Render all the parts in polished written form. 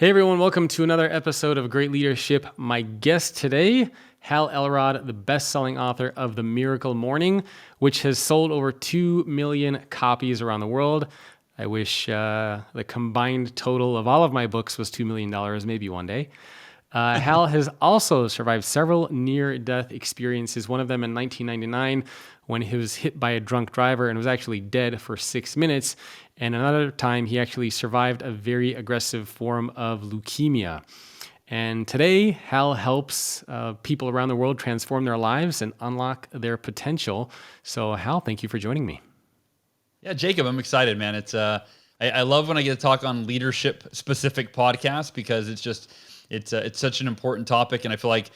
Hey everyone, welcome to another episode of Great Leadership. My guest today, Hal Elrod, the best-selling author of The Miracle Morning, which has sold over 2 million copies around the world. I wish the combined total of all of my books was $2 million, maybe one day. Hal has also survived several near-death experiences, one of them in 1999 when he was hit by a drunk driver and was actually dead for 6 minutes. And another time, he actually survived a very aggressive form of leukemia. And today, Hal helps people around the world transform their lives and unlock their potential. So Hal, thank you for joining me. Yeah, Jacob, I'm excited, man. It's I love when I get to talk on leadership-specific podcasts because it's such an important topic, and I feel like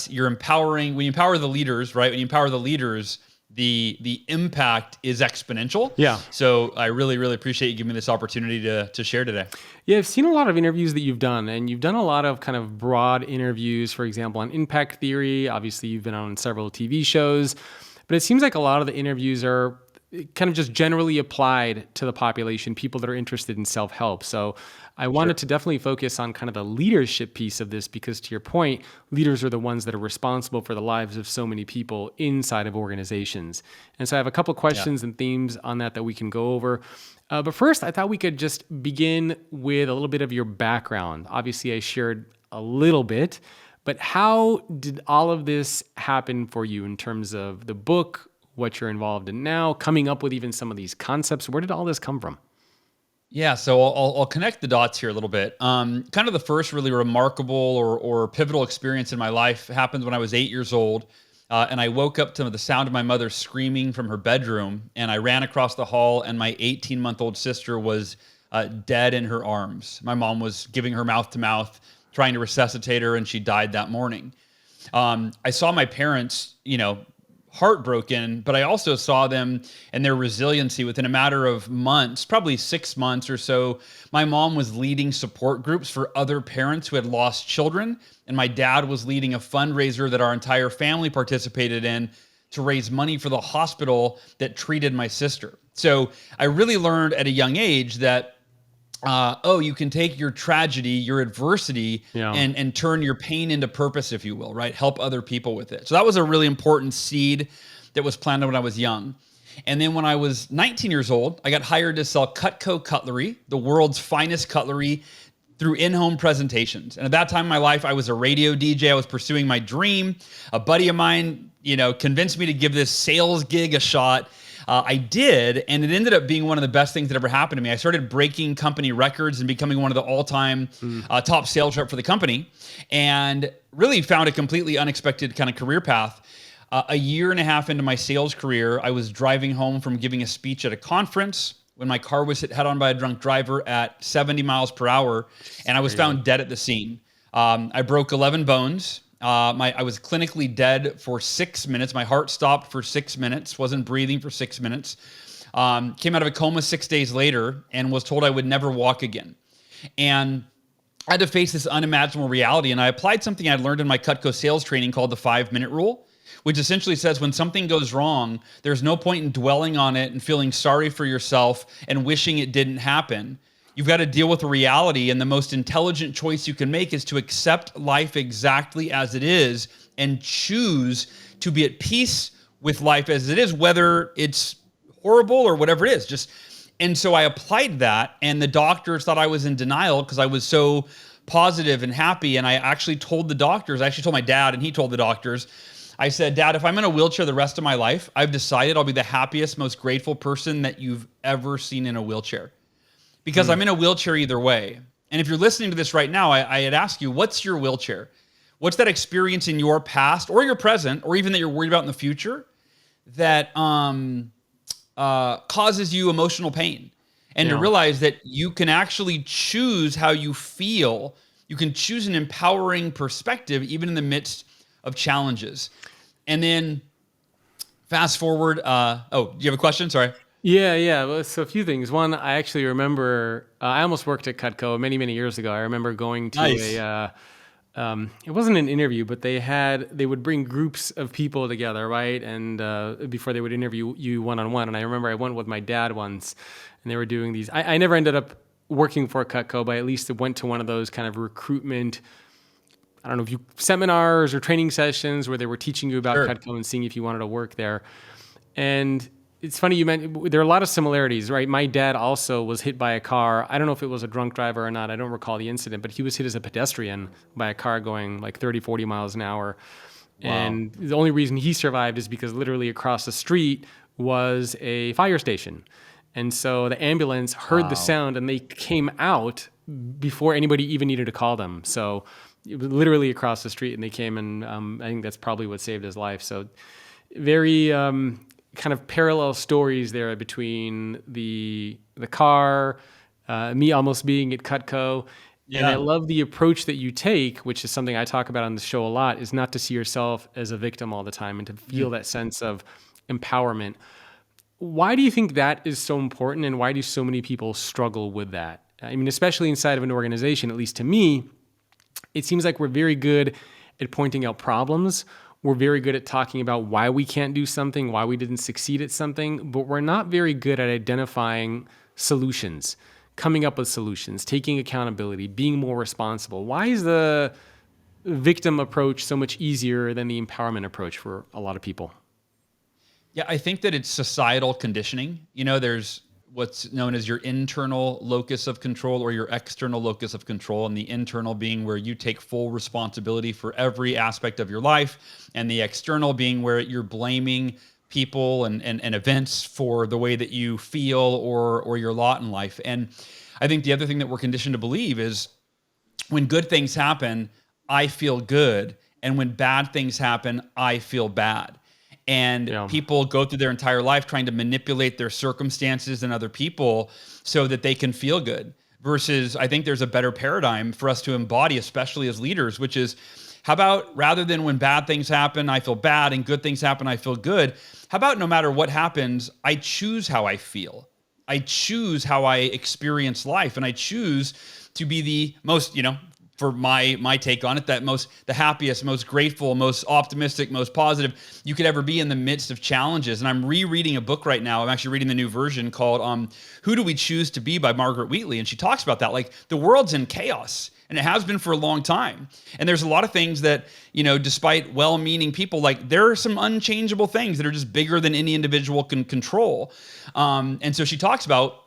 you're empowering. When you empower the leaders, right? When you empower the leaders, the impact is exponential. Yeah. So I really, really appreciate you giving me this opportunity to share today. Yeah, I've seen a lot of interviews that you've done, and you've done a lot of kind of broad interviews, for example, on impact theory. Obviously, you've been on several TV shows, but it seems like a lot of the interviews are kind of just generally applied to the population, people that are interested in self-help. So I wanted to definitely focus on kind of the leadership piece of this because, to your point, leaders are the ones that are responsible for the lives of so many people inside of organizations. And so I have a couple questions and themes on that we can go over. But first, I thought we could just begin with a little bit of your background. Obviously, I shared a little bit, but how did all of this happen for you in terms of the book, what you're involved in now, coming up with even some of these concepts? Where did all this come from? Yeah, so I'll connect the dots here a little bit. Kind of the first really remarkable or pivotal experience in my life happened when I was 8 years old. And I woke up to the sound of my mother screaming from her bedroom, and I ran across the hall, and my 18-month-old sister was dead in her arms. My mom was giving her mouth to mouth, trying to resuscitate her, and she died that morning. I saw my parents, heartbroken, but I also saw them and their resiliency within a matter of months, probably 6 months or so. My mom was leading support groups for other parents who had lost children, and my dad was leading a fundraiser that our entire family participated in to raise money for the hospital that treated my sister. So I really learned at a young age that you can take your tragedy, your adversity, and turn your pain into purpose, if you will, right? Help other people with it. So that was a really important seed that was planted when I was young. And then when I was 19 years old, I got hired to sell Cutco cutlery, the world's finest cutlery, through in-home presentations. And at that time in my life, I was a radio DJ. I was pursuing my dream. A buddy of mine, convinced me to give this sales gig a shot. I did, and it ended up being one of the best things that ever happened to me. I started breaking company records and becoming one of the all-time top sales rep for the company, and really found a completely unexpected kind of career path. A year and a half into my sales career, I was driving home from giving a speech at a conference when my car was hit head-on by a drunk driver at 70 miles per hour, and I was found dead at the scene. I broke 11 bones. I was clinically dead for 6 minutes. My heart stopped for 6 minutes, wasn't breathing for 6 minutes. Came out of a coma 6 days later and was told I would never walk again. And I had to face this unimaginable reality. And I applied something I'd learned in my Cutco sales training called the 5-minute rule, which essentially says when something goes wrong, there's no point in dwelling on it and feeling sorry for yourself and wishing it didn't happen. You've got to deal with the reality, and the most intelligent choice you can make is to accept life exactly as it is and choose to be at peace with life as it is, whether it's horrible or whatever it is. And so I applied that, and the doctors thought I was in denial because I was so positive and happy. And I actually told the doctors, I actually told my dad, and he told the doctors, I said, Dad, if I'm in a wheelchair the rest of my life, I've decided I'll be the happiest, most grateful person that you've ever seen in a wheelchair. Because I'm in a wheelchair either way. And if you're listening to this right now, I had asked you, what's your wheelchair? What's that experience in your past or your present, or even that you're worried about in the future that causes you emotional pain? And to realize that you can actually choose how you feel. You can choose an empowering perspective, even in the midst of challenges. And then fast forward. Do you have a question? Sorry. Yeah. Well, so a few things. One, I actually remember, I almost worked at Cutco many, many years ago. I remember going to it wasn't an interview, but they would bring groups of people together, right? And before they would interview you one-on-one. And I remember I went with my dad once, and they were doing these. I never ended up working for Cutco, but at least it went to one of those kind of recruitment, I don't know if you seminars or training sessions where they were teaching you about Sure. Cutco and seeing if you wanted to work there. And it's funny you mentioned there are a lot of similarities, right? My dad also was hit by a car. I don't know if it was a drunk driver or not. I don't recall the incident, but he was hit as a pedestrian by a car going like 30, 40 miles an hour. Wow. And the only reason he survived is because literally across the street was a fire station. And so the ambulance heard the sound and they came out before anybody even needed to call them. So it was literally across the street and they came, and I think that's probably what saved his life. So very kind of parallel stories there between the car, me almost being at Cutco. Yeah. And I love the approach that you take, which is something I talk about on the show a lot, is not to see yourself as a victim all the time and to feel that sense of empowerment. Why do you think that is so important, and why do so many people struggle with that? I mean, especially inside of an organization, at least to me, it seems like we're very good at pointing out problems. We're very good at talking about why we can't do something, why we didn't succeed at something, but we're not very good at identifying solutions, coming up with solutions, taking accountability, being more responsible. Why is the victim approach so much easier than the empowerment approach for a lot of people? Yeah, I think that it's societal conditioning. There's what's known as your internal locus of control or your external locus of control, and the internal being where you take full responsibility for every aspect of your life, and the external being where you're blaming people and events for the way that you feel or your lot in life. And I think the other thing that we're conditioned to believe is when good things happen, I feel good, and when bad things happen, I feel bad. And people go through their entire life trying to manipulate their circumstances and other people so that they can feel good. Versus, I think there's a better paradigm for us to embody, especially as leaders, which is, how about rather than when bad things happen, I feel bad, and good things happen, I feel good, how about no matter what happens, I choose how I feel. I choose how I experience life, and I choose to be the most, for my take on it, the happiest, most grateful, most optimistic, most positive you could ever be in the midst of challenges. And I'm rereading a book right now. I'm actually reading the new version called Who Do We Choose to Be by Margaret Wheatley. And she talks about that. Like, the world's in chaos, and it has been for a long time. And there's a lot of things that, despite well-meaning people, like, there are some unchangeable things that are just bigger than any individual can control. And so she talks about,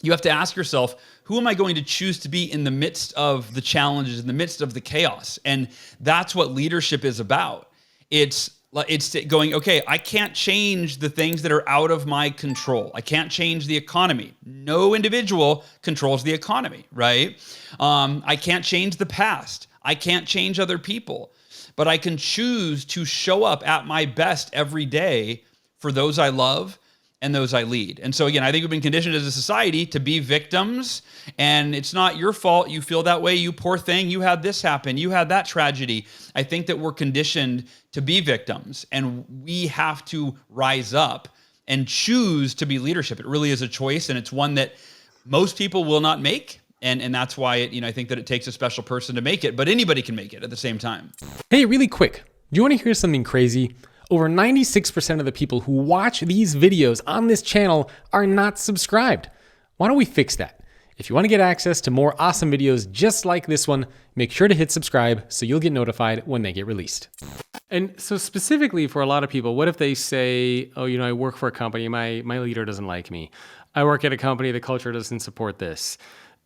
you have to ask yourself, who am I going to choose to be in the midst of the challenges, in the midst of the chaos? And that's what leadership is about. It's going, okay, I can't change the things that are out of my control. I can't change the economy. No individual controls the economy, right? I can't change the past. I can't change other people. But I can choose to show up at my best every day for those I love and those I lead. And so again, I think we've been conditioned as a society to be victims, and it's not your fault you feel that way, you poor thing, you had this happen, you had that tragedy. I think that we're conditioned to be victims, and we have to rise up and choose to be leadership. It really is a choice, and it's one that most people will not make. And that's why I think that it takes a special person to make it, but anybody can make it at the same time. Hey, really quick, do you want to hear something crazy? Over 96% of the people who watch these videos on this channel are not subscribed. Why don't we fix that? If you want to get access to more awesome videos just like this one, make sure to hit subscribe so you'll get notified when they get released. And so specifically for a lot of people, what if they say, oh, I work for a company, my leader doesn't like me. I work at a company, the culture doesn't support this.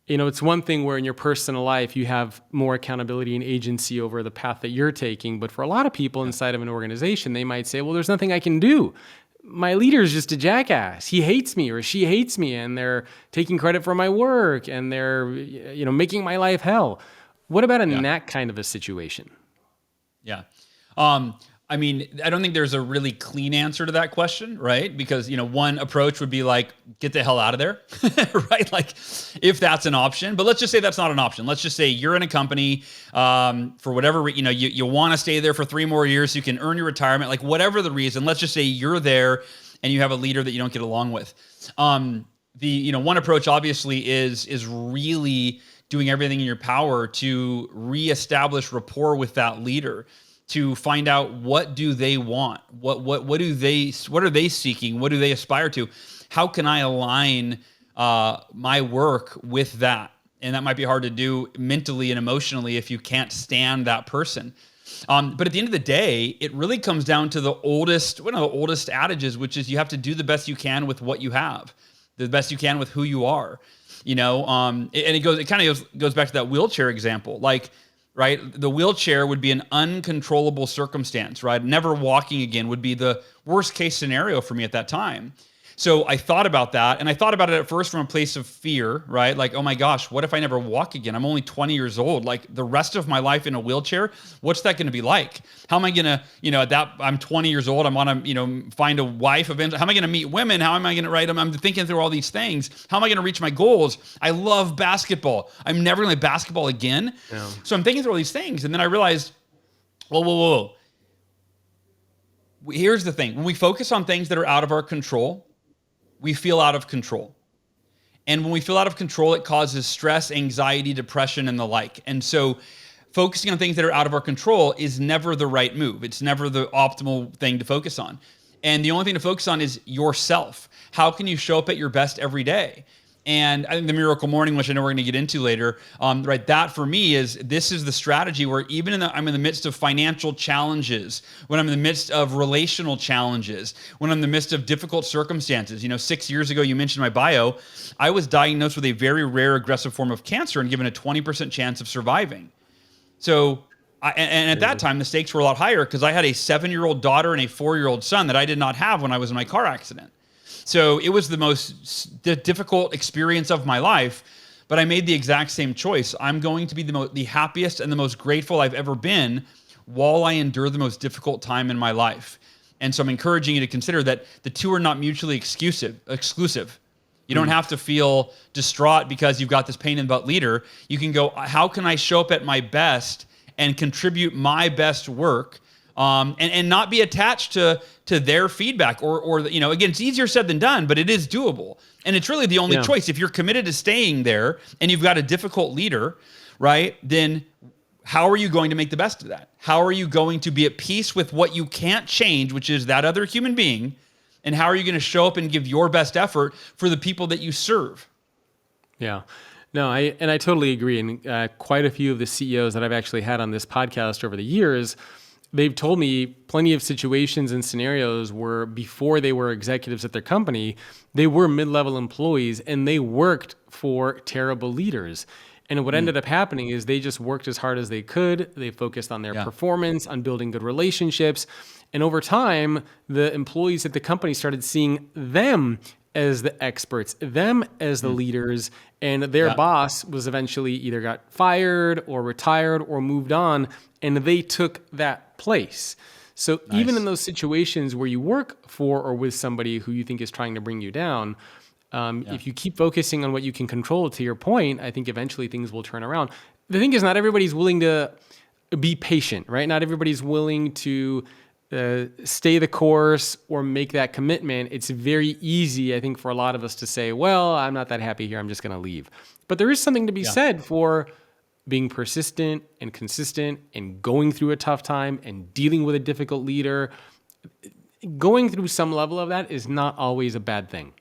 It's one thing where in your personal life, you have more accountability and agency over the path that you're taking. But for a lot of people inside of an organization, they might say, well, there's nothing I can do. My leader's just a jackass. He hates me or she hates me, and they're taking credit for my work, and they're, making my life hell. What about in that kind of a situation? Yeah. I mean, I don't think there's a really clean answer to that question, right? Because, one approach would be like, get the hell out of there, right? Like, if that's an option. But let's just say that's not an option. Let's just say you're in a company for whatever, you want to stay there for 3 more years so you can earn your retirement, like whatever the reason. Let's just say you're there and you have a leader that you don't get along with. One approach obviously is really doing everything in your power to reestablish rapport with that leader, to find out what do they want, what are they seeking, what do they aspire to, how can I align my work with that. And that might be hard to do mentally and emotionally if you can't stand that person. But at the end of the day, it really comes down to one of the oldest adages, which is you have to do the best you can with what you have, the best you can with who you are, and it kind of goes back to that wheelchair example. Like, right, the wheelchair would be an uncontrollable circumstance, right? Never walking again would be the worst case scenario for me at that time. So I thought about that, and I thought about it at first from a place of fear, right? Like, oh my gosh, what if I never walk again? I'm only 20 years old. Like, the rest of my life in a wheelchair, what's that going to be like? How am I going to, I'm 20 years old. I want to, find a wife eventually. How am I going to meet women? How am I going to, right? I'm thinking through all these things. How am I going to reach my goals? I love basketball. I'm never going to play basketball again. Yeah. So I'm thinking through all these things. And then I realized, whoa. Here's the thing. When we focus on things that are out of our control, we feel out of control. And when we feel out of control, it causes stress, anxiety, depression, and the like. And so focusing on things that are out of our control is never the right move. It's never the optimal thing to focus on. And the only thing to focus on is yourself. How can you show up at your best every day? And I think the miracle morning, which I know we're going to get into later, right? That for me this is the strategy where even I'm in the midst of financial challenges, when I'm in the midst of relational challenges, when I'm in the midst of difficult circumstances. 6 years ago, you mentioned my bio, I was diagnosed with a very rare aggressive form of cancer and given a 20% chance of surviving. So, and at that time, the stakes were a lot higher because I had a 7-year-old daughter and a 4-year-old son that I did not have when I was in my car accident. So it was the most difficult experience of my life, but I made the exact same choice. I'm going to be the happiest and the most grateful I've ever been while I endure the most difficult time in my life. And so I'm encouraging you to consider that the two are not mutually exclusive. You don't have to feel distraught because you've got this pain in the butt leader. You can go, how can I show up at my best and contribute my best work? And not be attached to their feedback or again, it's easier said than done, but it is doable. And it's really the only choice. If you're committed to staying there and you've got a difficult leader, right, then how are you going to make the best of that? How are you going to be at peace with what you can't change, which is that other human being? And how are you going to show up and give your best effort for the people that you serve? Yeah. No, I totally agree. And quite a few of the CEOs that I've actually had on this podcast over the years, they've told me plenty of situations and scenarios where before they were executives at their company, they were mid-level employees and they worked for terrible leaders. And what ended up happening is they just worked as hard as they could. They focused on their performance, on building good relationships. And over time, the employees at the company started seeing them as the experts, them as the leaders, and their boss was eventually either got fired or retired or moved on, and they took that place. So even in those situations where you work for or with somebody who you think is trying to bring you down, if you keep focusing on what you can control, to your point, I think eventually things will turn around. The thing is, not everybody's willing to be patient, right? Not everybody's willing to stay the course or make that commitment. It's very easy, I think, for a lot of us to say, well, I'm not that happy here, I'm just going to leave. But there is something to be said for being persistent and consistent and going through a tough time and dealing with a difficult leader. Going through some level of that is not always a bad thing.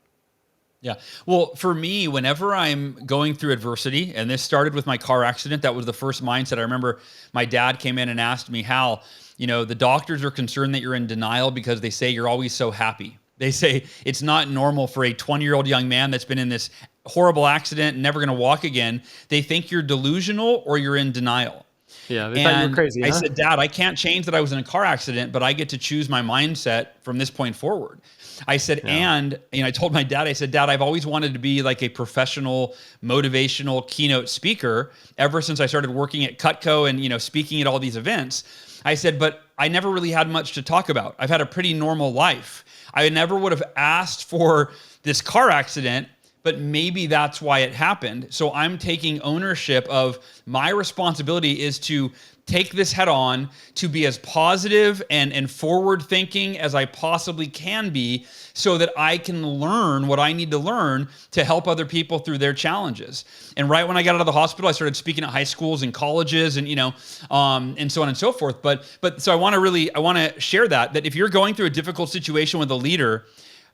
Yeah. Well, for me, whenever I'm going through adversity, and this started with my car accident, that was the first mindset. I remember my dad came in and asked me, Hal, the doctors are concerned that you're in denial because they say you're always so happy. They say it's not normal for a 20-year-old young man that's been in this horrible accident and never going to walk again. They think you're delusional or you're in denial. Yeah, they thought you were crazy. I said, Dad, I can't change that I was in a car accident, but I get to choose my mindset from this point forward. I said, and I told my dad, I said, Dad, I've always wanted to be like a professional, motivational keynote speaker ever since I started working at Cutco and, speaking at all these events. I said, but I never really had much to talk about. I've had a pretty normal life. I never would have asked for this car accident, but maybe that's why it happened. So I'm taking ownership of my responsibility is to take this head on, to be as positive and forward thinking as I possibly can be so that I can learn what I need to learn to help other people through their challenges. And right when I got out of the hospital, I started speaking at high schools and colleges and, and so on and so forth. But so I want to share that if you're going through a difficult situation with a leader,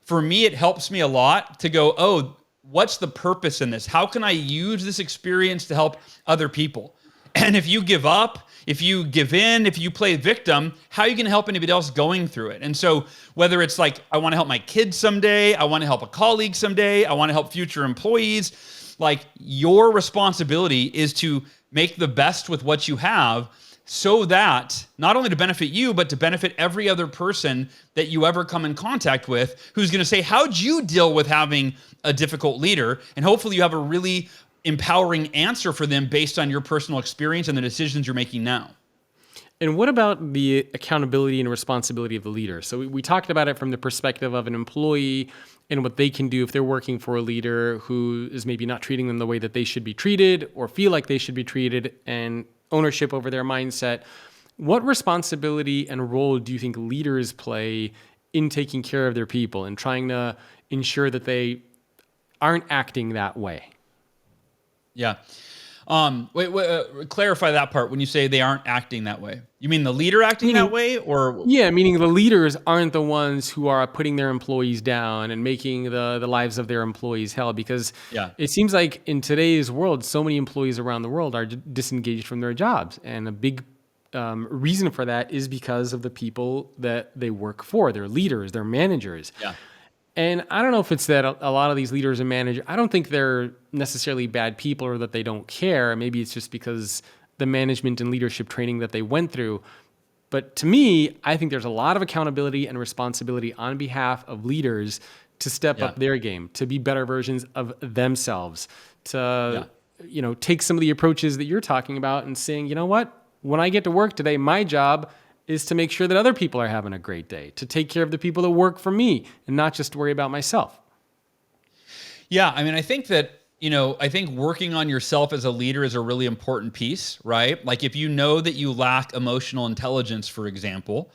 for me, it helps me a lot to go, oh, what's the purpose in this? How can I use this experience to help other people? And if you give up, if you give in, if you play victim, how are you going to help anybody else going through it? And so whether it's like, I want to help my kids someday, I want to help a colleague someday, I want to help future employees, like your responsibility is to make the best with what you have, so that not only to benefit you, but to benefit every other person that you ever come in contact with, who's going to say, how'd you deal with having a difficult leader? And hopefully you have a really empowering answer for them based on your personal experience and the decisions you're making now. And what about the accountability and responsibility of the leader? So we talked about it from the perspective of an employee and what they can do if they're working for a leader who is maybe not treating them the way that they should be treated or feel like they should be treated, and ownership over their mindset. What responsibility and role do you think leaders play in taking care of their people and trying to ensure that they aren't acting that way? Yeah. Clarify that part. When you say they aren't acting that way, you mean the leader acting that way, or? Yeah, meaning the leaders aren't the ones who are putting their employees down and making the lives of their employees hell. Because it seems like in today's world, so many employees around the world are disengaged from their jobs. And a big reason for that is because of the people that they work for, their leaders, their managers. Yeah. And I don't know if it's that a lot of these leaders and managers, I don't think they're necessarily bad people or that they don't care. Maybe it's just because the management and leadership training that they went through. But to me, I think there's a lot of accountability and responsibility on behalf of leaders to step up their game, to be better versions of themselves, to take some of the approaches that you're talking about and saying, you know what, when I get to work today, my job is to make sure that other people are having a great day, to take care of the people that work for me and not just worry about myself. Yeah, I mean, I think that, I think working on yourself as a leader is a really important piece, right? Like if you know that you lack emotional intelligence, for example,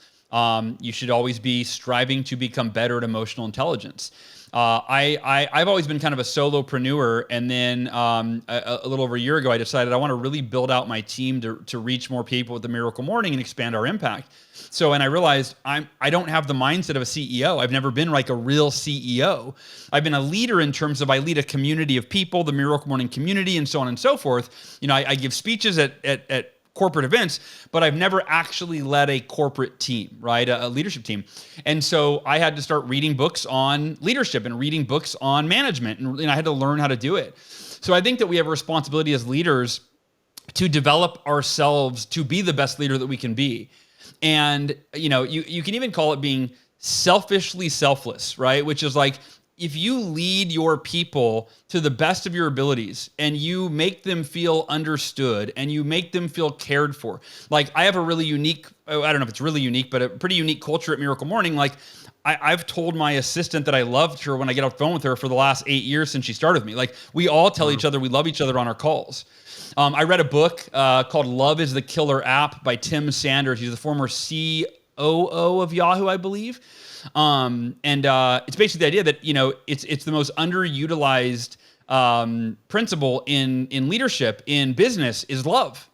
you should always be striving to become better at emotional intelligence. I've always been kind of a solopreneur, and then a little over a year ago, I decided I want to really build out my team to reach more people with the Miracle Morning and expand our impact. So, and I realized I don't have the mindset of a CEO. I've never been like a real CEO. I've been a leader in terms of I lead a community of people, the Miracle Morning community, and so on and so forth. I give speeches at corporate events, but I've never actually led a corporate team, right? A leadership team. And so I had to start reading books on leadership and reading books on management, and I had to learn how to do it. So I think that we have a responsibility as leaders to develop ourselves to be the best leader that we can be. And, you can even call it being selfishly selfless, right? Which is like, if you lead your people to the best of your abilities and you make them feel understood and you make them feel cared for, like I have a really unique, I don't know if it's really unique, but a pretty unique culture at Miracle Morning. Like I've told my assistant that I loved her when I get off the phone with her for the last 8 years since she started with me. Like we all tell each other we love each other on our calls. I read a book called Love is the Killer App by Tim Sanders. He's the former COO of Yahoo, I believe. It's basically the idea that, it's the most underutilized principle in leadership, in business, is love,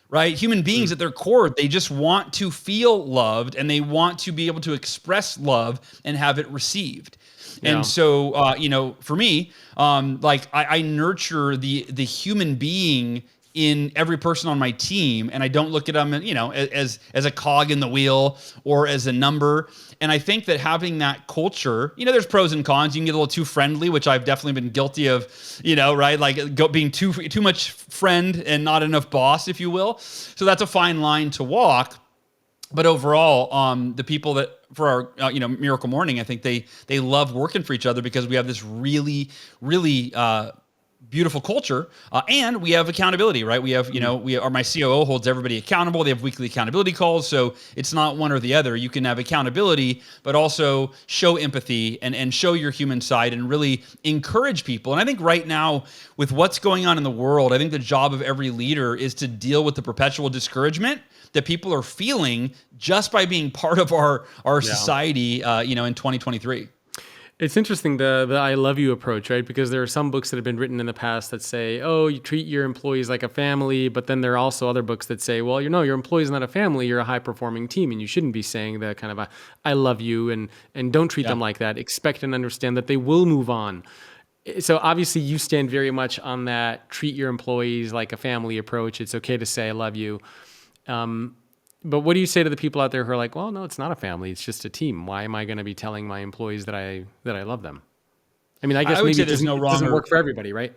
right? Human beings at their core, they just want to feel loved and they want to be able to express love and have it received. Yeah. And so, for me, I nurture the human being in every person on my team, and I don't look at them, as a cog in the wheel or as a number. And I think that having that culture, there's pros and cons. You can get a little too friendly, which I've definitely been guilty of, right? Like being too much friend and not enough boss, if you will. So that's a fine line to walk. But overall, the people that for our Miracle Morning, I think they love working for each other because we have this really, really beautiful culture, and we have accountability, right? We have, my COO holds everybody accountable. They have weekly accountability calls, so it's not one or the other. You can have accountability, but also show empathy and show your human side and really encourage people. And I think right now, with what's going on in the world, I think the job of every leader is to deal with the perpetual discouragement that people are feeling just by being part of our society, in 2023. It's interesting, the I love you approach, right? Because there are some books that have been written in the past that say, oh, you treat your employees like a family, but then there are also other books that say, well, your employee's not a family, you're a high-performing team, and you shouldn't be saying that kind of I love you, and don't treat them like that. Expect and understand that they will move on. So obviously you stand very much on that treat your employees like a family approach. It's okay to say I love you. But what do you say to the people out there who are like, well, no, it's not a family. It's just a team. Why am I going to be telling my employees that I love them? I mean, I guess maybe it doesn't work for everybody, right?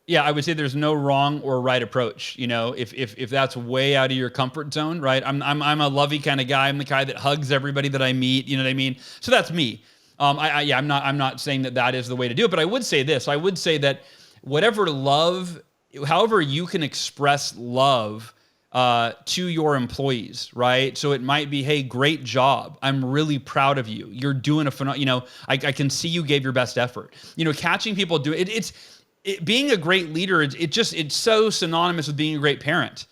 Yeah, I would say there's no wrong or right approach. You know, if that's way out of your comfort zone, right? I'm a lovey kind of guy. I'm the guy that hugs everybody that I meet. You know what I mean? So that's me. I'm not saying that is the way to do it, but I would say this. I would say that however you can express love to your employees, right? So it might be, hey, great job. I'm really proud of you. You're doing I can see you gave your best effort. You know, catching people do it. Being a great leader, it's so synonymous with being a great parent,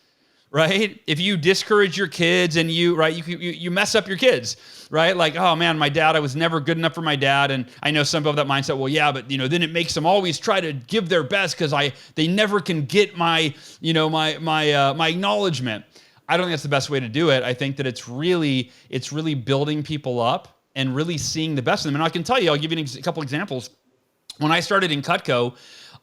right? If you discourage your kids and you mess up your kids, right? Like, oh man, I was never good enough for my dad. And I know some people have that mindset, well, yeah, but then it makes them always try to give their best because they never can get my acknowledgement. I don't think that's the best way to do it. I think that it's really building people up and really seeing the best of them. And I can tell you, I'll give you a couple examples. When I started in Cutco,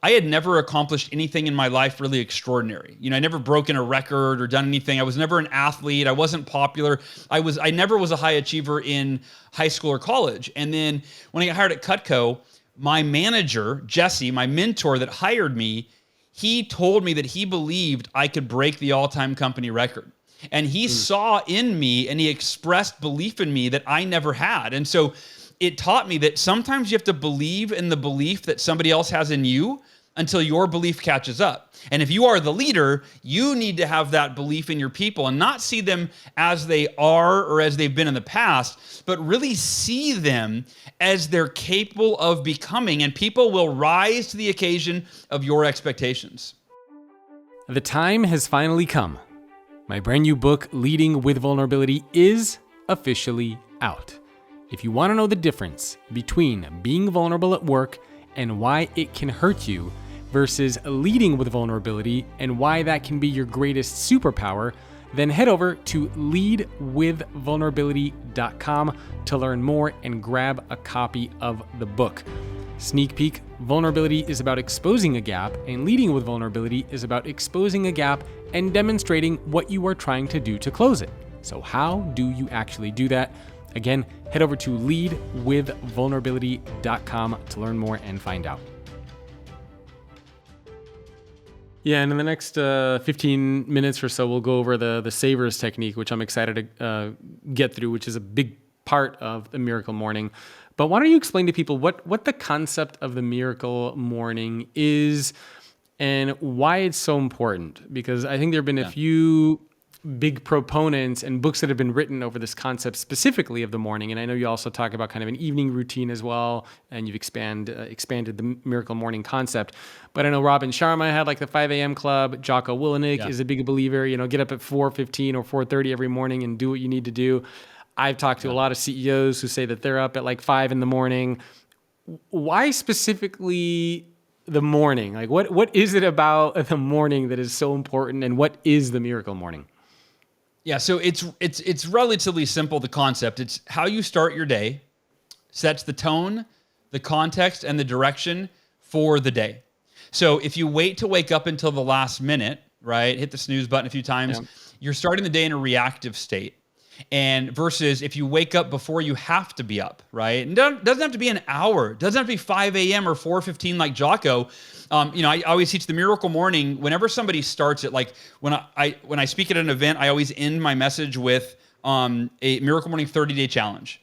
I had never accomplished anything in my life really extraordinary. I never broken a record or done anything. I was never an athlete. I wasn't popular. I never was a high achiever in high school or college. And then when I got hired at Cutco, my manager, Jesse, my mentor that hired me, he told me that he believed I could break the all-time company record. And he saw in me and he expressed belief in me that I never had. And so it taught me that sometimes you have to believe in the belief that somebody else has in you until your belief catches up. And if you are the leader, you need to have that belief in your people and not see them as they are or as they've been in the past, but really see them as they're capable of becoming, and people will rise to the occasion of your expectations. The time has finally come. My brand new book, Leading with Vulnerability, is officially out. If you want to know the difference between being vulnerable at work and why it can hurt you versus leading with vulnerability and why that can be your greatest superpower, then head over to leadwithvulnerability.com to learn more and grab a copy of the book. Sneak peek, vulnerability is about exposing a gap, and leading with vulnerability is about exposing a gap and demonstrating what you are trying to do to close it. So how do you actually do that? Again, head over to leadwithvulnerability.com to learn more and find out. Yeah, and in the next 15 minutes or so, we'll go over the savers technique, which I'm excited to get through, which is a big part of the Miracle Morning. But why don't you explain to people what the concept of the Miracle Morning is and why it's so important? Because I think there have been a few big proponents and books that have been written over this concept specifically of the morning. And I know you also talk about kind of an evening routine as well, and you've expanded the Miracle Morning concept. But I know Robin Sharma had like the 5 a.m. club. Jocko Willenick is a big believer, get up at 4:15 or 4:30 every morning and do what you need to do. I've talked to a lot of CEOs who say that they're up at like 5 in the morning. Why specifically the morning? Like what is it about the morning that is so important, and what is the Miracle Morning? Yeah, so it's relatively simple, the concept. It's how you start your day, sets the tone, the context, and the direction for the day. So if you wait to wake up until the last minute, right, hit the snooze button a few times, you're starting the day in a reactive state. And versus if you wake up before you have to be up, right? And doesn't have to be an hour. Doesn't have to be 5 a.m. or 4:15 like Jocko. I always teach the Miracle Morning. Whenever somebody starts it, like when I speak at an event, I always end my message with a Miracle Morning 30-day challenge.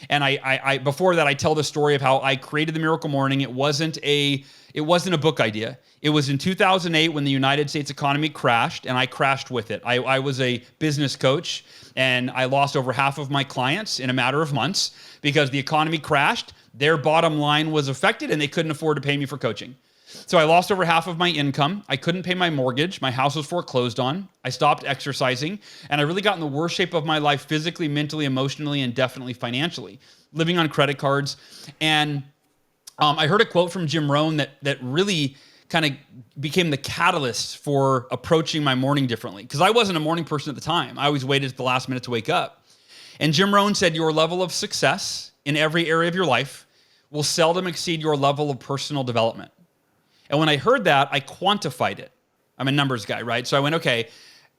And I before that, I tell the story of how I created the Miracle Morning. It wasn't a book idea. It was in 2008 when the United States economy crashed, and I crashed with it. I was a business coach, and I lost over half of my clients in a matter of months because the economy crashed. Their bottom line was affected, and they couldn't afford to pay me for coaching. So I lost over half of my income. I couldn't pay my mortgage. My house was foreclosed on. I stopped exercising, and I really got in the worst shape of my life physically, mentally, emotionally, and definitely financially, living on credit cards. And I heard a quote from Jim Rohn that really kind of became the catalyst for approaching my morning differently, because I wasn't a morning person at the time. I always waited at the last minute to wake up. And Jim Rohn said, your level of success in every area of your life will seldom exceed your level of personal development. And when I heard that, I quantified it. I'm a numbers guy, right? So I went, okay,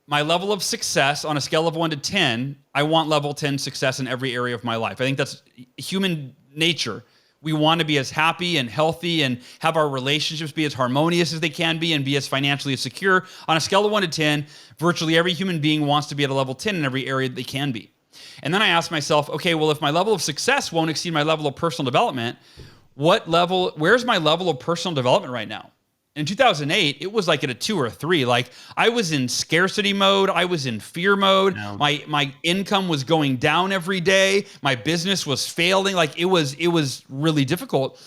my level of success on a scale of 1 to 10, I want level 10 success in every area of my life. I think that's human nature. We want to be as happy and healthy and have our relationships be as harmonious as they can be and be as financially secure. On a scale of 1 to 10, virtually every human being wants to be at a level 10 in every area that they can be. And then I asked myself, okay, well, if my level of success won't exceed my level of personal development, where's my level of personal development right now? In 2008, it was like at a 2 or a 3. Like I was in scarcity mode. I was in fear mode. No. My income was going down every day. My business was failing. Like it was really difficult.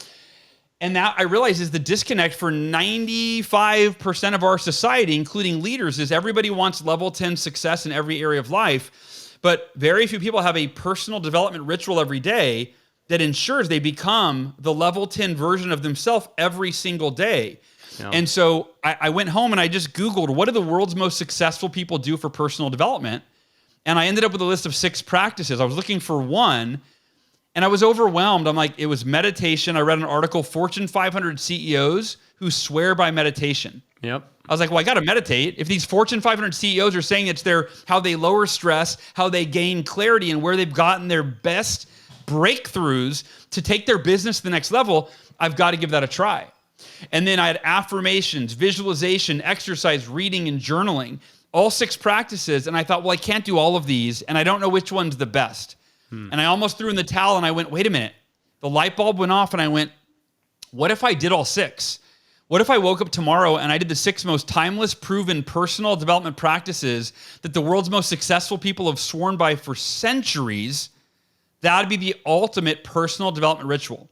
And that I realize is the disconnect for 95% of our society, including leaders, is everybody wants level 10 success in every area of life. But very few people have a personal development ritual every day that ensures they become the level 10 version of themselves every single day. Yeah. And so I went home and I just Googled, what do the world's most successful people do for personal development? And I ended up with a list of 6 practices. I was looking for one and I was overwhelmed. I'm like, it was meditation. I read an article, Fortune 500 CEOs who swear by meditation. Yep. I was like, well, I got to meditate. If these Fortune 500 CEOs are saying it's how they lower stress, how they gain clarity, and where they've gotten their best breakthroughs to take their business to the next level, I've got to give that a try. And then I had affirmations, visualization, exercise, reading, and journaling, all 6 practices. And I thought, well, I can't do all of these, and I don't know which one's the best. And I almost threw in the towel, and I went, wait a minute. The light bulb went off, and I went, what if I did all 6? What if I woke up tomorrow and I did the 6 most timeless, proven personal development practices that the world's most successful people have sworn by for centuries? That would be the ultimate personal development ritual.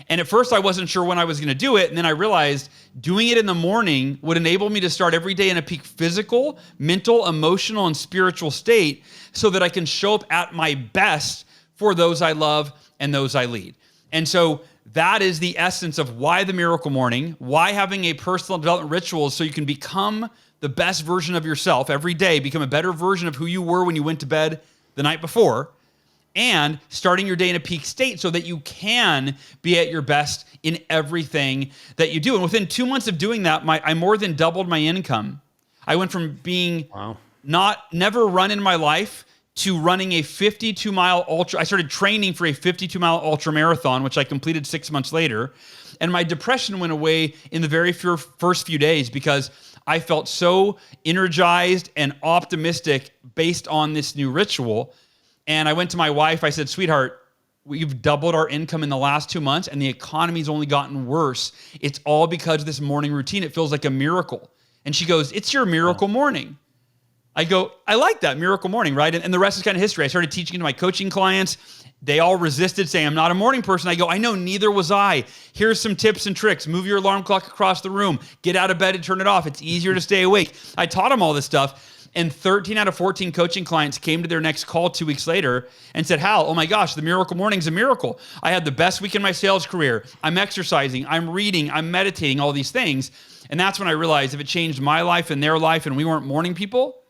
And at first I wasn't sure when I was going to do it. And then I realized doing it in the morning would enable me to start every day in a peak physical, mental, emotional, and spiritual state so that I can show up at my best for those I love and those I lead. And so that is the essence of why the miracle morning, why having a personal development ritual is so you can become the best version of yourself every day, become a better version of who you were when you went to bed the night before, and starting your day in a peak state so that you can be at your best in everything that you do. And within 2 months of doing that, I more than doubled my income. I went from being never run in my life to running a 52-mile ultra. I started training for a 52-mile ultra marathon, which I completed 6 months later. And my depression went away in the very first few days because I felt so energized and optimistic based on this new ritual. And I went to my wife, I said, sweetheart, we've doubled our income in the last 2 months and the economy's only gotten worse. It's all because of this morning routine. It feels like a miracle. And she goes, it's your miracle morning. I go, I like that, miracle morning, right? And the rest is kind of history. I started teaching to my coaching clients. They all resisted, saying, I'm not a morning person. I go, I know, neither was I. Here's some tips and tricks. Move your alarm clock across the room. Get out of bed and turn it off. It's easier to stay awake. I taught them all this stuff. And 13 out of 14 coaching clients came to their next call 2 weeks later and said, Hal, oh my gosh, the miracle morning's a miracle. I had the best week in my sales career. I'm exercising, I'm reading, I'm meditating, all these things. And that's when I realized if it changed my life and their life and we weren't morning people,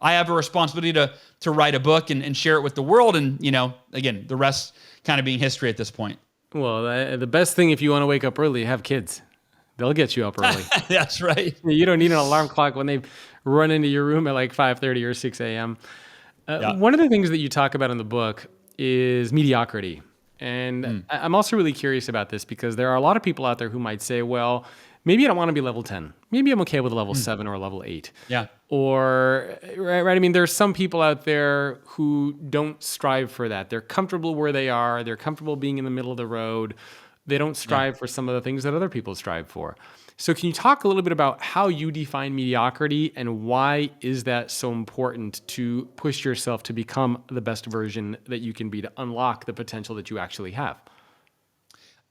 I have a responsibility to write a book and share it with the world. And, again, the rest kind of being history at this point. Well, the best thing if you want to wake up early, have kids. They'll get you up early. That's right. You don't need an alarm clock when they run into your room at like 5:30 or 6 a.m. One of the things that you talk about in the book is mediocrity. And I'm also really curious about this because there are a lot of people out there who might say, well, maybe I don't want to be level 10. Maybe I'm okay with a level 7 or a level 8. Yeah. Or, right? I mean, there's some people out there who don't strive for that. They're comfortable where they are. They're comfortable being in the middle of the road. They don't strive for some of the things that other people strive for. So can you talk a little bit about how you define mediocrity and why is that so important to push yourself to become the best version that you can be to unlock the potential that you actually have?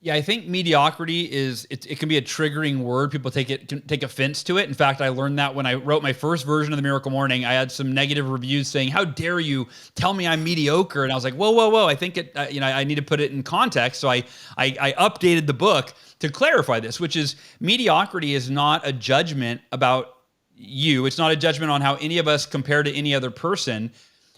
Yeah, I think mediocrity it can be a triggering word. People take offense to it. In fact, I learned that when I wrote my first version of the Miracle Morning. I had some negative reviews saying, "How dare you tell me I'm mediocre?" And I was like, "Whoa! I think I need to put it in context." So I updated the book to clarify this, which is mediocrity is not a judgment about you. It's not a judgment on how any of us compare to any other person.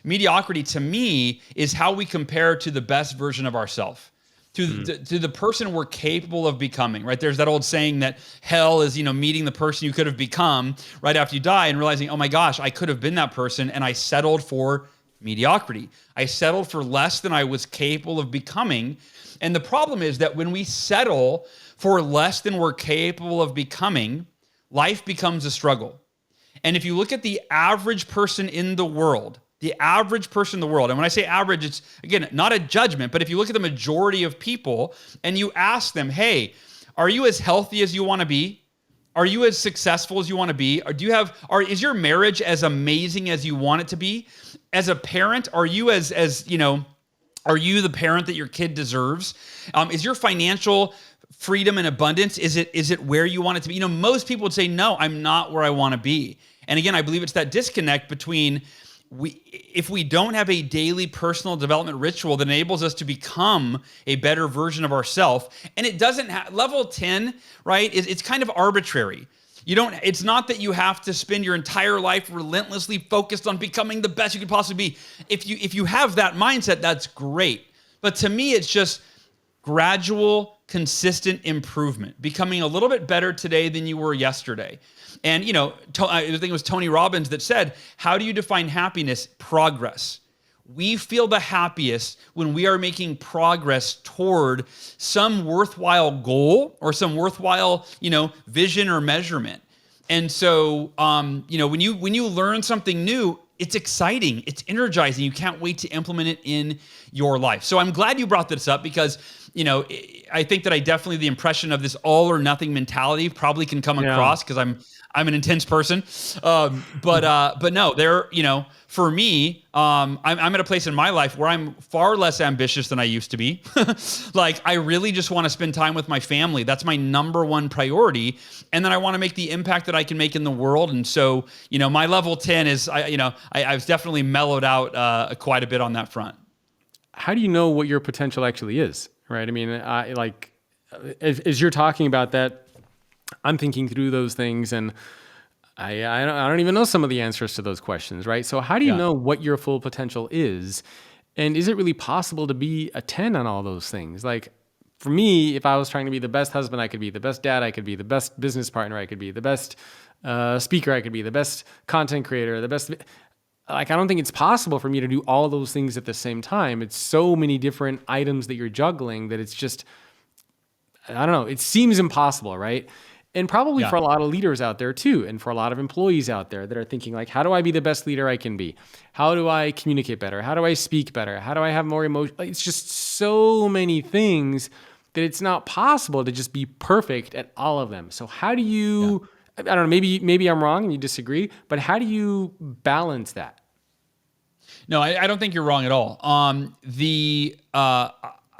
Mediocrity to me is how we compare to the best version of ourselves. to the person we're capable of becoming, right? There's that old saying that hell is, meeting the person you could have become right after you die and realizing, oh my gosh, I could have been that person and I settled for mediocrity. I settled for less than I was capable of becoming. And the problem is that when we settle for less than we're capable of becoming, life becomes a struggle. And if you look at the average person in the world, and when I say average, it's, again, not a judgment, but if you look at the majority of people and you ask them, hey, are you as healthy as you want to be? Are you as successful as you want to be? Or is your marriage as amazing as you want it to be? As a parent, are you are you the parent that your kid deserves? Is your financial freedom and abundance, is it where you want it to be? Most people would say, no, I'm not where I want to be. And again, I believe it's that disconnect between if we don't have a daily personal development ritual that enables us to become a better version of ourselves, and it doesn't have level 10, right? It's kind of arbitrary. It's not that you have to spend your entire life relentlessly focused on becoming the best you could possibly be. If you have that mindset, that's great. But to me, it's just gradual, consistent improvement, becoming a little bit better today than you were yesterday. And, I think it was Tony Robbins that said, how do you define happiness? Progress. We feel the happiest when we are making progress toward some worthwhile goal or some worthwhile, vision or measurement. And so, when you learn something new, it's exciting, it's energizing. You can't wait to implement it in your life. So I'm glad you brought this up because, I think that the impression of this all or nothing mentality probably can come across because I'm an intense person. But no, for me, I'm at a place in my life where I'm far less ambitious than I used to be. Like, I really just want to spend time with my family. That's my number one priority. And then I want to make the impact that I can make in the world. And so, my level 10 is, I've definitely mellowed out quite a bit on that front. How do you know what your potential actually is? Right. I mean, as you're talking about that, I'm thinking through those things, and I don't even know some of the answers to those questions, right? So how do you know what your full potential is? And is it really possible to be a 10 on all those things? Like, for me, if I was trying to be the best husband I could be, the best dad I could be, the best business partner I could be, the best speaker I could be, the best content creator, I don't think it's possible for me to do all those things at the same time. It's so many different items that you're juggling that it's just, I don't know, it seems impossible, right? And probably for a lot of leaders out there too, and for a lot of employees out there that are thinking like, how do I be the best leader I can be? How do I communicate better? How do I speak better? How do I have more emotion? It's just so many things that it's not possible to just be perfect at all of them. So how do you, I don't know, maybe I'm wrong and you disagree, but how do you balance that? No, I don't think you're wrong at all. I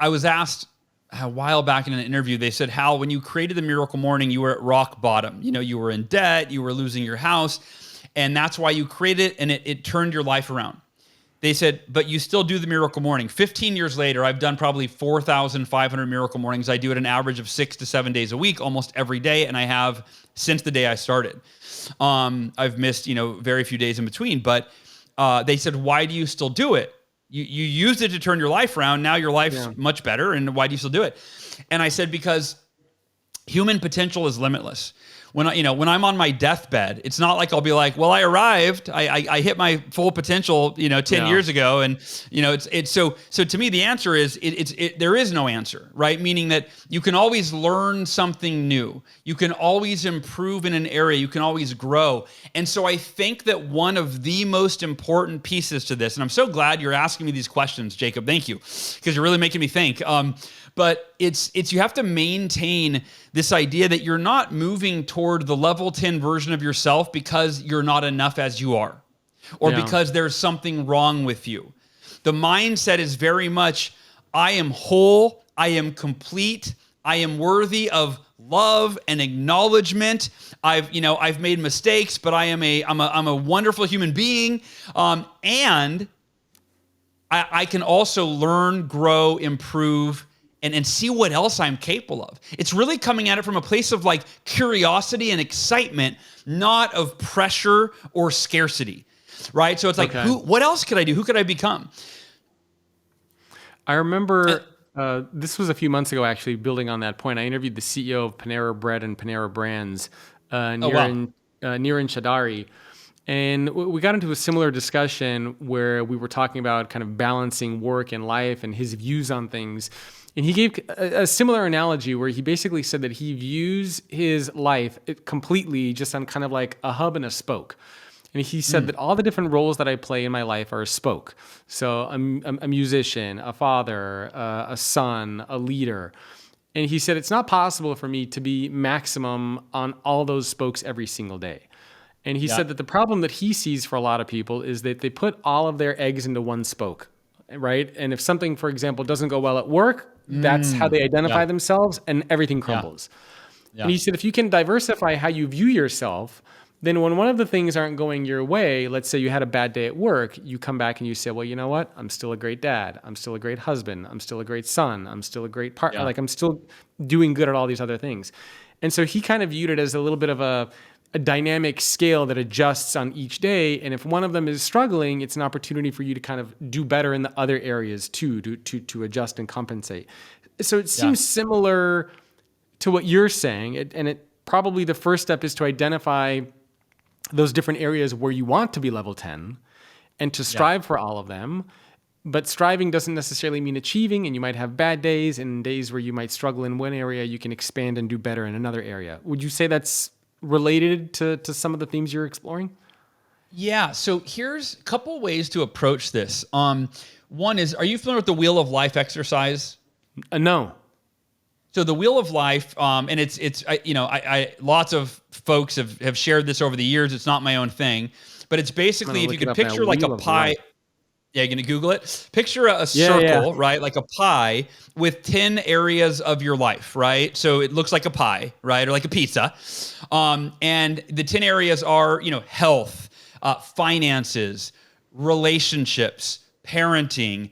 was asked a while back in an interview, they said, Hal, when you created the Miracle Morning, you were at rock bottom. You were in debt, you were losing your house, and that's why you created it, and it turned your life around. They said, but you still do the Miracle Morning. 15 years later, I've done probably 4,500 Miracle Mornings. I do it an average of 6 to 7 days a week, almost every day, and I have since the day I started. I've missed, very few days in between, but they said, why do you still do it? You used it to turn your life around. Now your life's much better. And why do you still do it? And I said, because human potential is limitless. When I'm on my deathbed, it's not like I'll be like, well, I arrived, I hit my full potential, 10 years ago. And, it's so to me, the answer is there is no answer, right? Meaning that you can always learn something new. You can always improve in an area. You can always grow. And so I think that one of the most important pieces to this, and I'm so glad you're asking me these questions, Jacob, thank you, because you're really making me think. But it's you have to maintain this idea that you're not moving toward the level 10 version of yourself because you're not enough as you are, or because there's something wrong with you. The mindset is very much, I am whole, I am complete, I am worthy of love and acknowledgement. I've made mistakes, but I'm a wonderful human being, and I can also learn, grow, improve, and see what else I'm capable of. It's really coming at it from a place of like curiosity and excitement, not of pressure or scarcity, right? So it's like, what else could I do? Who could I become? I remember, This was a few months ago, actually, building on that point. I interviewed the CEO of Panera Bread and Panera Brands, Oh, wow. Niran Shadari. And we got into a similar discussion where we were talking about kind of balancing work and life and his views on things. And he gave a similar analogy where he basically said that he views his life completely just on kind of like a hub and a spoke. And he said that all the different roles that I play in my life are a spoke. So I'm a musician, a father, a son, a leader. And he said it's not possible for me to be maximum on all those spokes every single day. And he said that the problem that he sees for a lot of people is that they put all of their eggs into one spoke, right? And if something, for example, doesn't go well at work, that's how they identify themselves, and everything crumbles. And he said if you can diversify how you view yourself, then when one of the things aren't going your way, let's say you had a bad day at work, you come back and you say, well, you know what? I'm still a great dad. I'm still a great husband. I'm still a great son. I'm still a great partner. Like I'm still doing good at all these other things. And so he kind of viewed it as a little bit of a dynamic scale that adjusts on each day. And if one of them is struggling, it's an opportunity for you to kind of do better in the other areas too, to adjust and compensate. So it seems similar to what you're saying. And it probably the first step is to identify those different areas where you want to be level 10 and to strive for all of them. But striving doesn't necessarily mean achieving, and you might have bad days and days where you might struggle in one area, you can expand and do better in another area. Would you say that's related to some of the themes you're exploring? Yeah. So here's a couple ways to approach this. One is, are you familiar with the Wheel of Life exercise? No. So the Wheel of Life, and lots of folks have shared this over the years. It's not my own thing, but it's basically if you could picture like a pie. Yeah, you're going to Google it. Picture a circle, right? Like a pie with 10 areas of your life, right? So it looks like a pie, right? Or like a pizza. And the 10 areas are, health, finances, relationships, parenting,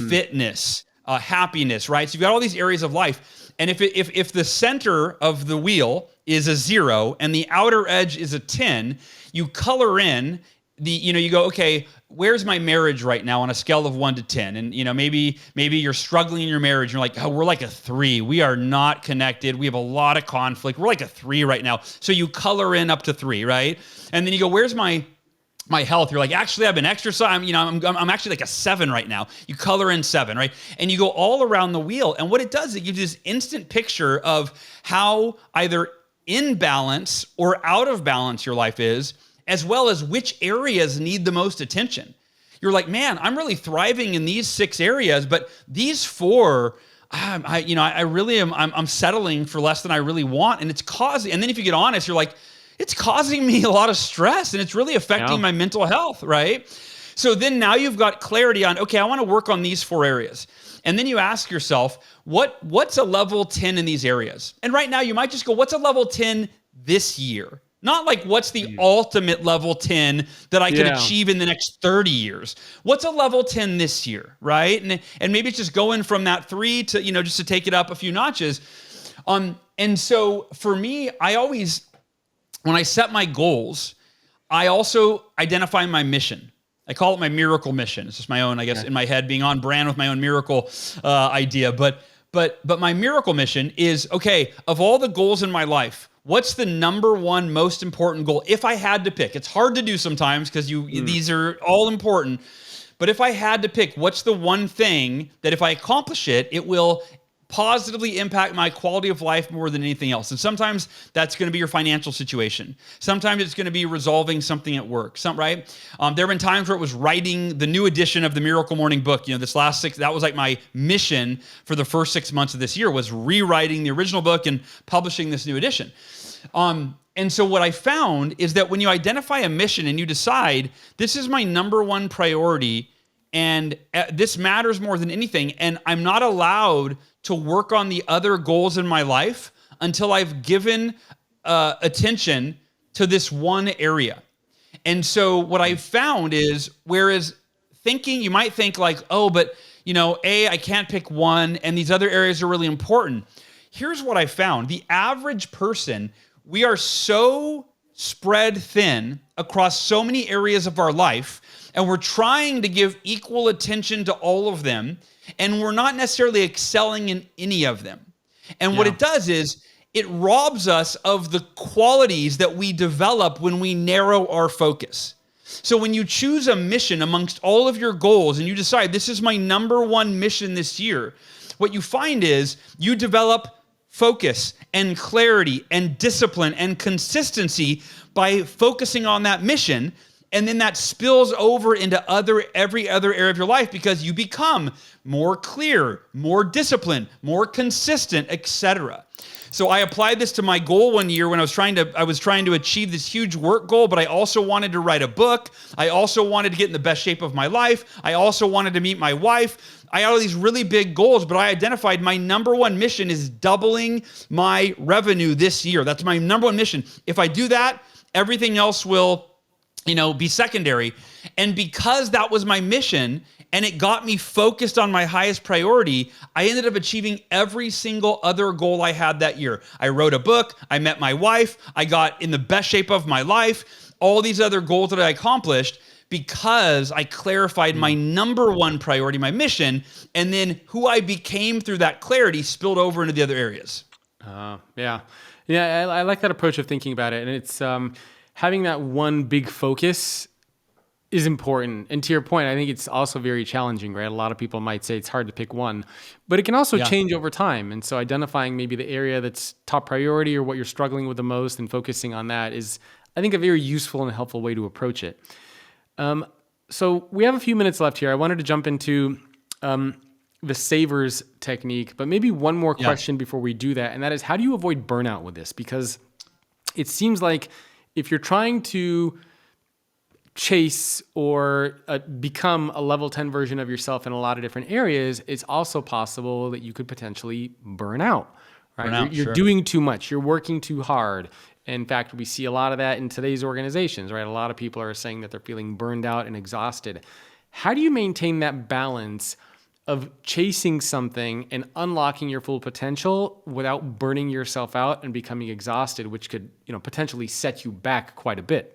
fitness, happiness, right? So you've got all these areas of life. And if the center of the wheel is a 0 and the outer edge is a 10, you color in you go, okay, where's my marriage right now on a scale of 1 to 10? And, maybe you're struggling in your marriage. You're like, oh, we're like a 3. We are not connected. We have a lot of conflict. We're like a 3 right now. So you color in up to 3, right? And then you go, where's my health? You're like, actually, I've been exercising. I'm actually like a 7 right now. You color in 7, right? And you go all around the wheel. And what it does, it gives you this instant picture of how either in balance or out of balance your life is, as well as which areas need the most attention. You're like, man, I'm really thriving in these 6 areas, but these 4, I really am. I'm settling for less than I really want, and it's causing. And then if you get honest, you're like, it's causing me a lot of stress, and it's really affecting my mental health, right? So then now you've got clarity on, okay, I want to work on these 4 areas. And then you ask yourself, what's a level 10 in these areas? And right now you might just go, what's a level 10 this year? Not like what's the ultimate level 10 that I can achieve in the next 30 years. What's a level 10 this year, right? And maybe it's just going from that 3 to, just to take it up a few notches. And so for me, when I set my goals, I also identify my mission. I call it my miracle mission. It's just my own, I guess, in my head, being on brand with my own miracle idea. But my miracle mission is, okay, of all the goals in my life, what's the number one most important goal? If I had to pick, it's hard to do sometimes because these are all important. But if I had to pick, what's the one thing that if I accomplish it, it will positively impact my quality of life more than anything else? And sometimes that's going to be your financial situation. Sometimes it's going to be resolving something at work, right? There have been times where it was writing the new edition of the Miracle Morning book. This last 6, that was like my mission for the first 6 months of this year, was rewriting the original book and publishing this new edition. And so what I found is that when you identify a mission and you decide, this is my number one priority, and this matters more than anything, and I'm not allowed to work on the other goals in my life until I've given attention to this one area. And so what I've found is, whereas you might think like, oh, but I can't pick one, and these other areas are really important. Here's what I found. The average person, we are so spread thin across so many areas of our life, and we're trying to give equal attention to all of them, and we're not necessarily excelling in any of them. And what it does is it robs us of the qualities that we develop when we narrow our focus. So when you choose a mission amongst all of your goals and you decide this is my number one mission this year, what you find is you develop focus and clarity and discipline and consistency by focusing on that mission. And then that spills over into every other area of your life because you become more clear, more disciplined, more consistent, etc. So I applied this to my goal one year when I was trying to achieve this huge work goal, but I also wanted to write a book. I also wanted to get in the best shape of my life. I also wanted to meet my wife. I had all these really big goals, but I identified my number one mission is doubling my revenue this year. That's my number one mission. If I do that, everything else will, be secondary. And because that was my mission and it got me focused on my highest priority, I ended up achieving every single other goal I had that year. I wrote a book, I met my wife, I got in the best shape of my life, all these other goals that I accomplished because I clarified my number one priority, my mission, and then who I became through that clarity spilled over into the other areas. Yeah, I like that approach of thinking about it. And it's having that one big focus is important. And to your point, I think it's also very challenging, right? A lot of people might say it's hard to pick one, but it can also change over time. And so identifying maybe the area that's top priority or what you're struggling with the most and focusing on that is, I think, a very useful and helpful way to approach it. So we have a few minutes left here. I wanted to jump into the savers technique, but maybe one more question before we do that. And that is, how do you avoid burnout with this? Because it seems like if you're trying to chase or become a level 10 version of yourself in a lot of different areas, it's also possible that you could potentially burn out, right? You're doing too much. You're working too hard. In fact, we see a lot of that in today's organizations, right? A lot of people are saying that they're feeling burned out and exhausted. How do you maintain that balance of chasing something and unlocking your full potential without burning yourself out and becoming exhausted, which could, potentially set you back quite a bit?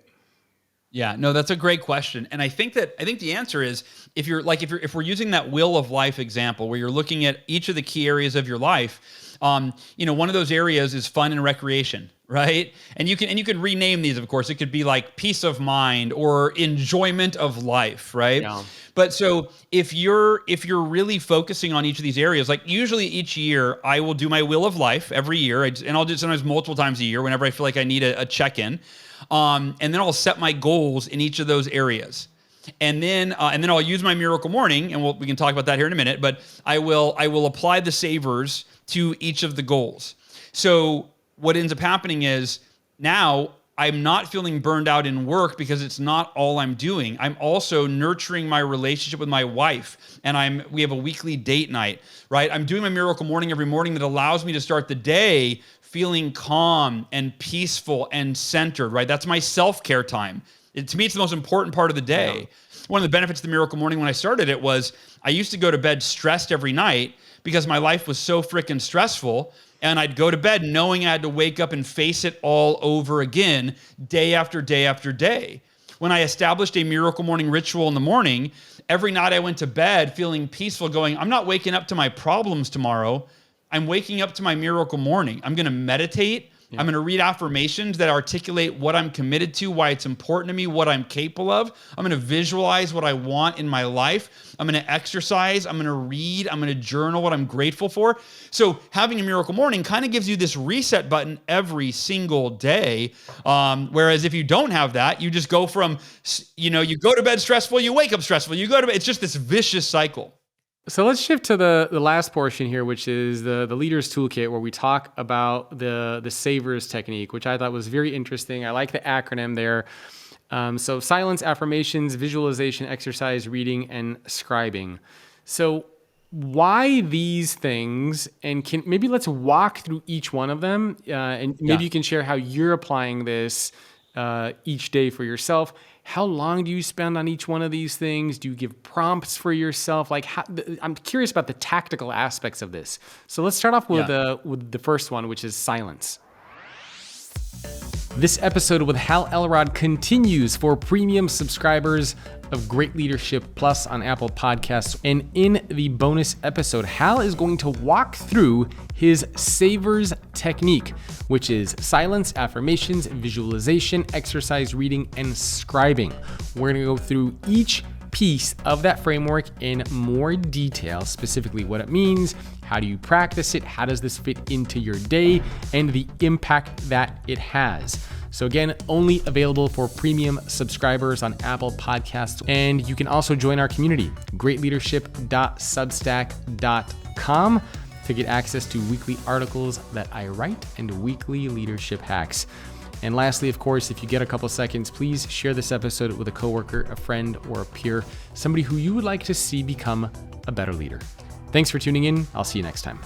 Yeah, no, that's a great question. And I think the answer is if we're using that wheel of life example where you're looking at each of the key areas of your life, one of those areas is fun and recreation, right? And you can rename these, of course. It could be like peace of mind or enjoyment of life, right? Yeah. But so if you're really focusing on each of these areas, like usually each year I will do my wheel of life every year, and I'll do it sometimes multiple times a year whenever I feel like I need a check-in. And then I'll set my goals in each of those areas. And then I'll use my miracle morning, and we can talk about that here in a minute, but I will apply the savers to each of the goals. So what ends up happening is now I'm not feeling burned out in work because it's not all I'm doing. I'm also nurturing my relationship with my wife, and we have a weekly date night, right? I'm doing my miracle morning every morning that allows me to start the day feeling calm and peaceful and centered, right? That's my self-care time. To me, it's the most important part of the day. Yeah. One of the benefits of the Miracle Morning when I started it was I used to go to bed stressed every night because my life was so freaking stressful. And I'd go to bed knowing I had to wake up and face it all over again, day after day after day. When I established a Miracle Morning ritual in the morning, every night I went to bed feeling peaceful, going, I'm not waking up to my problems tomorrow. I'm waking up to my miracle morning. I'm going to meditate. Yeah. I'm going to read affirmations that articulate what I'm committed to, why it's important to me, what I'm capable of. I'm going to visualize what I want in my life. I'm going to exercise. I'm going to read. I'm going to journal what I'm grateful for. So having a miracle morning kind of gives you this reset button every single day. Whereas if you don't have that, you just go from, you go to bed stressful, you wake up stressful, you go to bed. It's just this vicious cycle. So let's shift to the last portion here, which is the leader's toolkit, where we talk about the savers technique, which I thought was very interesting. I like the acronym there. So silence, affirmations, visualization, exercise, reading, and scribing. So why these things? And maybe let's walk through each one of them, and maybe you can share how you're applying this each day for yourself. How long do you spend on each one of these things? Do you give prompts for yourself? I'm curious about the tactical aspects of this. So let's start off with the first one, which is silence. This episode with Hal Elrod continues for premium subscribers of Great Leadership Plus on Apple Podcasts. And in the bonus episode, Hal is going to walk through his SAVERS technique, which is silence, affirmations, visualization, exercise reading, and scribing. We're going to go through each piece of that framework in more detail, specifically what it means, how do you practice it, how does this fit into your day, and the impact that it has. So again, only available for premium subscribers on Apple Podcasts. And you can also join our community, greatleadership.substack.com, to get access to weekly articles that I write and weekly leadership hacks. And lastly, of course, if you get a couple seconds, please share this episode with a coworker, a friend, or a peer, somebody who you would like to see become a better leader. Thanks for tuning in. I'll see you next time.